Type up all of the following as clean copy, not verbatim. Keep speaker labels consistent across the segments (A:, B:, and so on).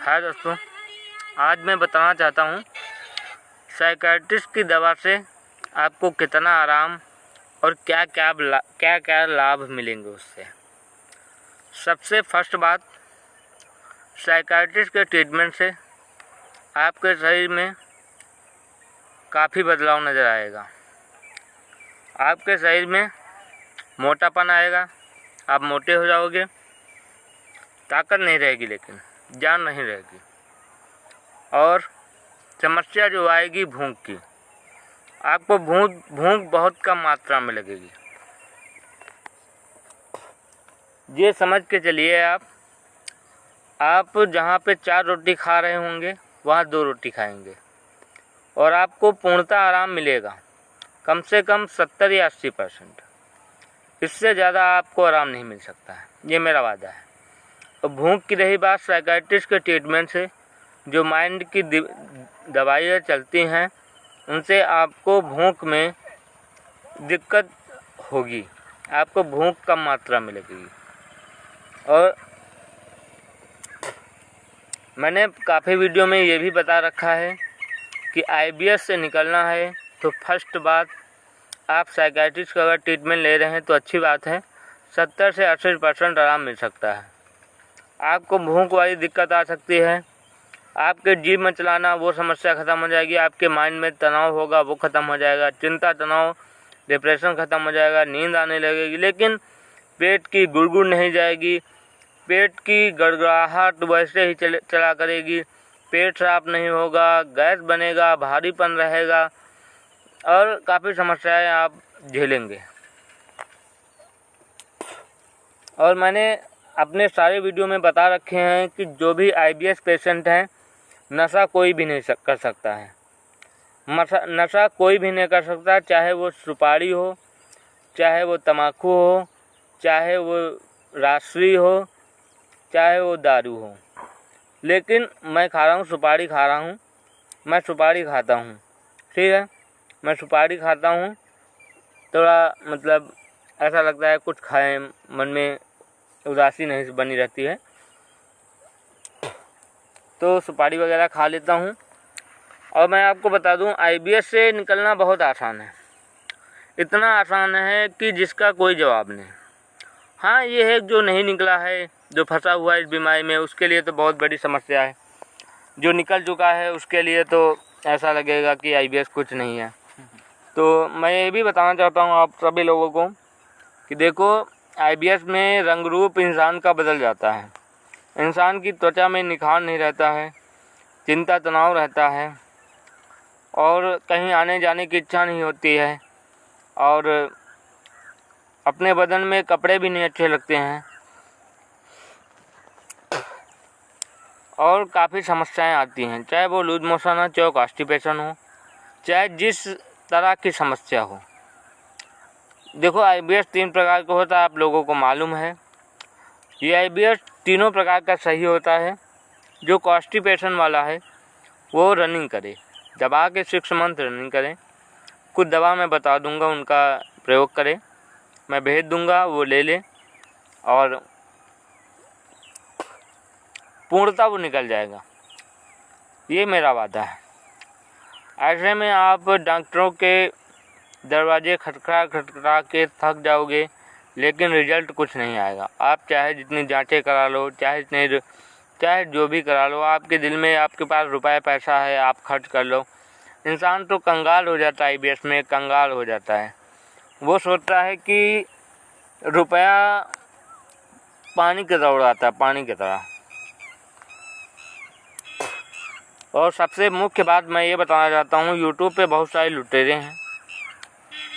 A: हाय दोस्तों, आज मैं बताना चाहता हूँ साइकियाट्रिस्ट की दवा से आपको कितना आराम और क्या क्या लाभ मिलेंगे उससे। सबसे फर्स्ट बात, साइकियाट्रिस्ट के ट्रीटमेंट से आपके शरीर में काफ़ी बदलाव नज़र आएगा। आपके शरीर में मोटापन आएगा, आप मोटे हो जाओगे, ताकत नहीं रहेगी लेकिन जान नहीं रहेगी। और समस्या जो आएगी भूख की, आपको भूख बहुत कम मात्रा में लगेगी। ये समझ के चलिए आप जहाँ पे 4 रोटी खा रहे होंगे वहाँ 2 रोटी खाएंगे और आपको पूर्णतः आराम मिलेगा, कम से कम 70 या 80%। इससे ज़्यादा आपको आराम नहीं मिल सकता है, ये मेरा वादा है। और भूख की रही बात, साइकियाट्रिस्ट के ट्रीटमेंट से जो माइंड की दवाइयाँ चलती हैं उनसे आपको भूख में दिक्कत होगी, आपको भूख कम मात्रा में लगेगी। और मैंने काफ़ी वीडियो में ये भी बता रखा है कि IBS से निकलना है तो फर्स्ट बात, आप साइकियाट्रिस्ट का अगर ट्रीटमेंट ले रहे हैं तो अच्छी बात है, 70 से 80% आराम मिल सकता है। आपको भूख वाली दिक्कत आ सकती है, आपके जीभ में चलाना वो समस्या ख़त्म हो जाएगी, आपके माइंड में तनाव होगा वो ख़त्म हो जाएगा, चिंता तनाव डिप्रेशन ख़त्म हो जाएगा, नींद आने लगेगी, लेकिन पेट की गुड़गुड़ नहीं जाएगी, पेट की गड़गड़ाहट वैसे ही चला करेगी, पेट साफ नहीं होगा, गैस बनेगा, भारीपन रहेगा और काफ़ी समस्याएं आप झेलेंगे। और मैंने अपने सारे वीडियो में बता रखे हैं कि जो भी IBS पेशेंट हैं, नशा कोई भी नहीं कर सकता है। नशा कोई भी नहीं कर सकता, चाहे वो सुपारी हो, चाहे वो तम्बाकू हो, चाहे वो रासरी हो, चाहे वो दारू हो। लेकिन मैं खा रहा हूँ, सुपारी खा रहा हूँ, मैं सुपारी खाता हूँ, ठीक है, मैं सुपारी खाता हूँ। थोड़ा मतलब ऐसा लगता है कुछ खाएं, मन में उदासी नहीं बनी रहती है, तो सुपारी वगैरह खा लेता हूँ। और मैं आपको बता दूँ, IBS से निकलना बहुत आसान है, इतना आसान है कि जिसका कोई जवाब नहीं। हाँ, ये है जो नहीं निकला है, जो फंसा हुआ है इस बीमारी में, उसके लिए तो बहुत बड़ी समस्या है। जो निकल चुका है उसके लिए तो ऐसा लगेगा कि IBS कुछ नहीं है। तो मैं ये भी बताना चाहता हूँ आप सभी लोगों को कि देखो, IBS में रंग रूप इंसान का बदल जाता है, इंसान की त्वचा में निखार नहीं रहता है, चिंता तनाव रहता है और कहीं आने जाने की इच्छा नहीं होती है और अपने बदन में कपड़े भी नहीं अच्छे लगते हैं और काफ़ी समस्याएं आती हैं, चाहे वो लूज मोशन हो, चाहे कॉन्स्टिपेशन हो, चाहे जिस तरह की समस्या हो। देखो, IBS 3 प्रकार का होता है, आप लोगों को मालूम है। ये IBS तीनों प्रकार का सही होता है। जो कॉन्स्टिपेशन वाला है वो रनिंग करे, दबा के 6 मंथ रनिंग करें। कुछ दवा मैं बता दूंगा, उनका प्रयोग करें, मैं भेज दूंगा, वो ले लें और पूर्णतः वो निकल जाएगा, ये मेरा वादा है। ऐसे में आप डॉक्टरों के दरवाजे खटखटा के थक जाओगे, लेकिन रिजल्ट कुछ नहीं आएगा। आप चाहे जितनी जांचें करा लो, चाहे जो भी करा लो, आपके दिल में आपके पास रुपया पैसा है, आप खर्च कर लो। इंसान तो कंगाल हो जाता है, IBS में कंगाल हो जाता है। वो सोचता है कि रुपया पानी की तरह उड़ाता है, पानी की तरह। और सबसे मुख्य बात मैं ये बताना चाहता हूँ, YouTube पे बहुत सारे लुटेरे हैं।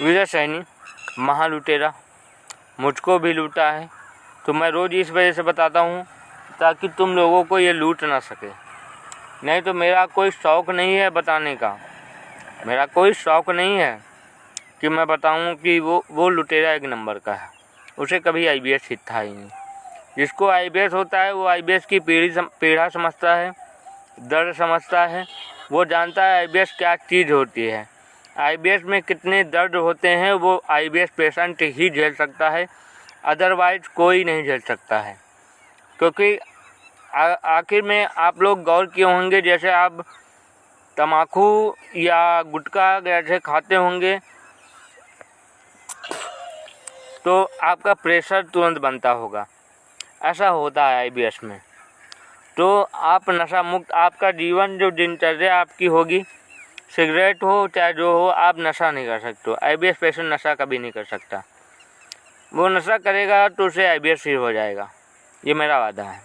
A: विजय सैनी महा लुटेरा, मुझको भी लूटा है, तो मैं रोज़ इस वजह से बताता हूँ ताकि तुम लोगों को ये लूट ना सके। नहीं तो मेरा कोई शौक़ नहीं है बताने का, मेरा कोई शौक़ नहीं है कि मैं बताऊँ कि वो लुटेरा 1 नंबर का है, उसे कभी IBS हिट था ही नहीं। जिसको IBS होता है वो IBS की पीड़ा समझता है, दर्द समझता है, वो जानता है IBS क्या चीज़ होती है, IBS में कितने दर्द होते हैं, वो IBS पेशेंट ही झेल सकता है, अदरवाइज कोई नहीं झेल सकता है। क्योंकि आखिर में आप लोग गौर किए होंगे, जैसे आप तम्बाकू या गुटखा जैसे खाते होंगे तो आपका प्रेशर तुरंत बनता होगा। ऐसा होता है IBS में। तो आप नशा मुक्त, आपका जीवन जो दिनचर्या आपकी होगी, सिगरेट हो चाहे जो हो, आप नशा नहीं कर सकते हो। IBS पेशेंट नशा कभी नहीं कर सकता। वो नशा करेगा तो उसे IBS ही हो जाएगा, ये मेरा वादा है।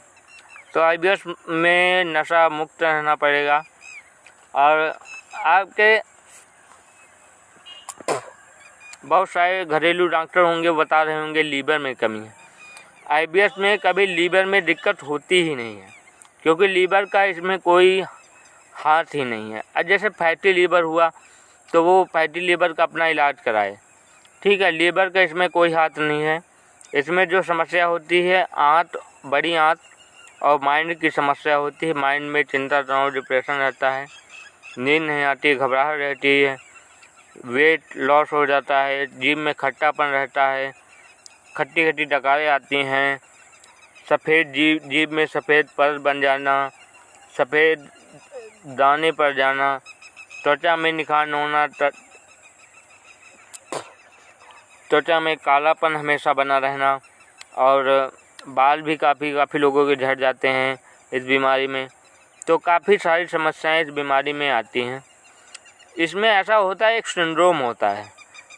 A: तो IBS में नशा मुक्त रहना पड़ेगा। और आपके बहुत सारे घरेलू डॉक्टर होंगे, बता रहे होंगे लीवर में कमी है। IBS में कभी लीवर में दिक्कत होती ही नहीं है, क्योंकि लीवर का इसमें कोई हाथ ही नहीं है। और जैसे फैटी लीवर हुआ तो वो फैटी लीवर का अपना इलाज कराए, ठीक है। लीवर का इसमें कोई हाथ नहीं है। इसमें जो समस्या होती है आंत, बड़ी आंत और माइंड की समस्या होती है। माइंड में चिंता, तनाव, डिप्रेशन रहता है, नींद नहीं आती, घबराहट रहती है, वेट लॉस हो जाता है, जीभ में खट्टापन रहता है, खट्टी खट्टी डकारें आती हैं, सफ़ेद जीभ में सफ़ेद परत बन जाना, सफ़ेद दाने पड़ जाना, त्वचा में निखार न होना, त्वचा में कालापन हमेशा बना रहना, और बाल भी काफ़ी लोगों के झड़ जाते हैं इस बीमारी में। तो काफ़ी सारी समस्याएं इस बीमारी में आती हैं। इसमें ऐसा होता है, एक सिंड्रोम होता है।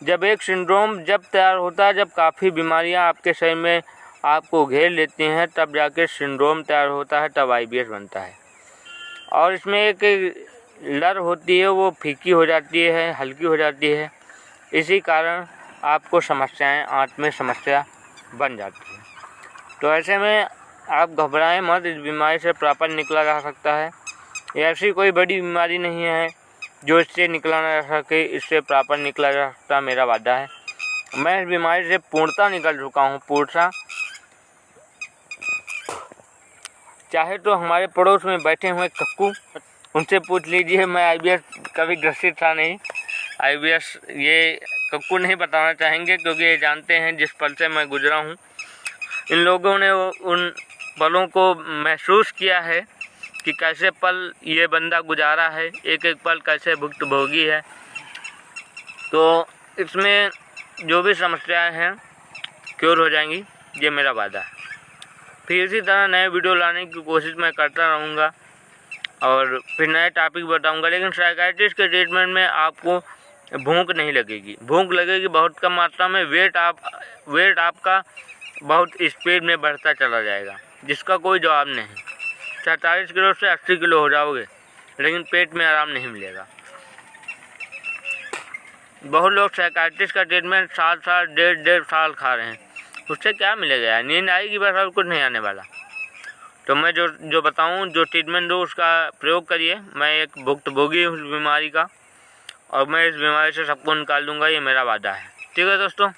A: जब एक सिंड्रोम जब तैयार होता है, जब काफ़ी बीमारियां आपके शरीर में आपको घेर लेती हैं, तब जाके सिंड्रोम तैयार होता है, तब IBS बनता है। और इसमें एक लर होती है, वो फीकी हो जाती है, हल्की हो जाती है। इसी कारण आपको समस्याएं, आंत में समस्या बन जाती है। तो ऐसे में आप घबराएं मत, इस बीमारी से प्रॉपर निकला जा सकता है। ऐसी कोई बड़ी बीमारी नहीं है जो इससे निकला ना जा सके, इससे प्रॉपर निकला जा सकता, मेरा वादा है। मैं इस बीमारी से पूर्णतः निकल चुका हूँ, पूर्णतः। चाहे तो हमारे पड़ोस में बैठे हुए कक्कू, उनसे पूछ लीजिए, मैं IBS कभी ग्रसित था नहीं। IBS ये कक्कू नहीं बताना चाहेंगे, क्योंकि ये जानते हैं जिस पल से मैं गुजरा हूँ। इन लोगों ने उन पलों को महसूस किया है कि कैसे पल ये बंदा गुजारा है, एक एक पल कैसे भुक्तभोगी है। तो इसमें जो भी समस्याएं हैं क्योर हो जाएंगी, ये मेरा वादा है। फिर इसी तरह नए वीडियो लाने की कोशिश मैं करता रहूँगा और फिर नए टॉपिक बताऊँगा। लेकिन साइकियाट्रिस्ट के ट्रीटमेंट में आपको भूख नहीं लगेगी, भूख लगेगी बहुत कम मात्रा में। वेट आपका बहुत स्पीड में बढ़ता चला जाएगा, जिसका कोई जवाब नहीं। 47 किलो से 80 किलो हो जाओगे, लेकिन पेट में आराम नहीं मिलेगा। बहुत लोग साइकियाट्रिस्ट का ट्रीटमेंट 7 साल, डेढ़ साल खा रहे हैं, उससे क्या मिलेगा यार? नींद आएगी बस, और कुछ नहीं आने वाला। तो मैं जो बताऊं, जो ट्रीटमेंट दो, उसका प्रयोग करिए। मैं एक भुक्तभोगी हूँ इस बीमारी का, और मैं इस बीमारी से सबको निकाल दूंगा, ये मेरा वादा है। ठीक है दोस्तों,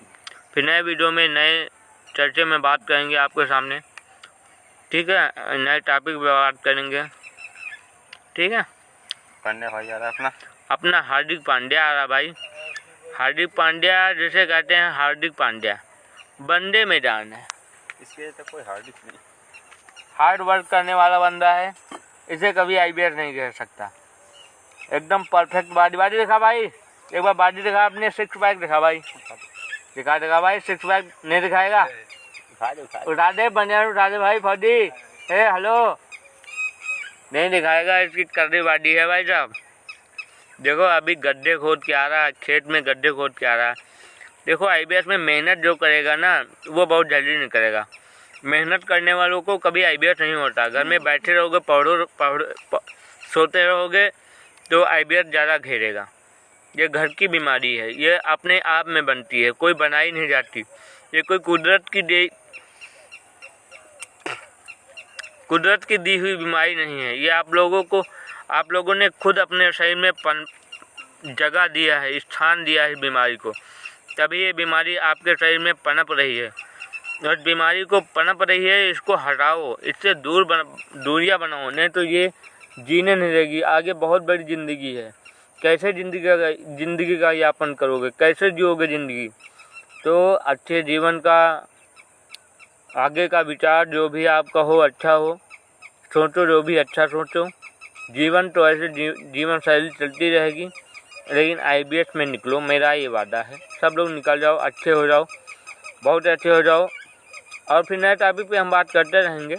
A: फिर नए वीडियो में नए चर्चे में बात करेंगे आपके सामने, ठीक है। नए टॉपिक पे बात करेंगे, ठीक है।
B: पांड्या भाई आ रहा है
A: अपना हार्दिक पांड्या आ रहा भाई। हार्दिक पांड्या जिसे कहते हैं, हार्दिक पांड्या बंदे में जान है,
B: इसके तो कोई हार्दिक नहीं,
A: हार्ड वर्क करने वाला बंदा है, इसे कभी IBS नहीं कह सकता। एकदम परफेक्ट बॉडी दिखा भाई, एक बार बॉडी दिखा, अपने 6 पैक दिखा भाई, दिखा भाई, 6 पैक नहीं दिखाएगा? उठा दे बनियान, उठा दे भाई फौजी, हेलो। नहीं दिखाएगा, इसकी कर्री बॉडी है भाई साहब। देखो अभी गड्ढे खोद के आ रहा है, खेत में गड्ढे खोद के आ रहा है। देखो IBS में मेहनत जो करेगा ना, वो बहुत जल्दी नहीं करेगा। मेहनत करने वालों को कभी IBS नहीं होता। घर में बैठे रहोगे, सोते रहोगे, तो IBS ज़्यादा घेरेगा। ये घर की बीमारी है, ये अपने आप में बनती है, कोई बनाई नहीं जाती। ये कोई कुदरत की दी हुई बीमारी नहीं है। ये आप लोगों ने खुद अपने शरीर में जगह दिया है, स्थान दिया है इस बीमारी को, तभी ये बीमारी आपके शरीर में पनप रही है। और बीमारी को पनप रही है, इसको हटाओ, इससे दूरियां बनाओ, नहीं तो ये जीने नहीं देगी। आगे बहुत बड़ी ज़िंदगी है, कैसे ज़िंदगी का यापन करोगे, कैसे जियोगे ज़िंदगी? तो अच्छे जीवन का, आगे का विचार जो भी आपका हो, अच्छा हो, सोचो जो भी अच्छा सोचो। जीवन तो ऐसे जीवन शैली चलती रहेगी, लेकिन IBS में निकलो, मेरा ये वादा है। सब लोग निकल जाओ, अच्छे हो जाओ, बहुत अच्छे हो जाओ। और फिर नए टॉपिक पे हम बात करते रहेंगे।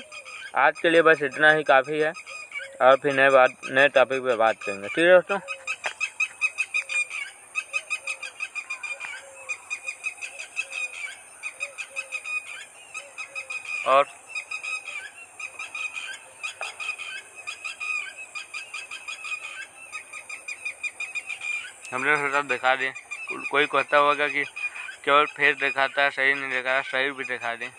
A: आज के लिए बस इतना ही काफ़ी है, और फिर नए टॉपिक पे बात करेंगे। ठीक है दोस्तों। और हमने सोचा दिखा दें। कोई कहता होगा कि केवल फेस दिखाता है, शरीर नहीं दिखाता, शरीर भी दिखा दें।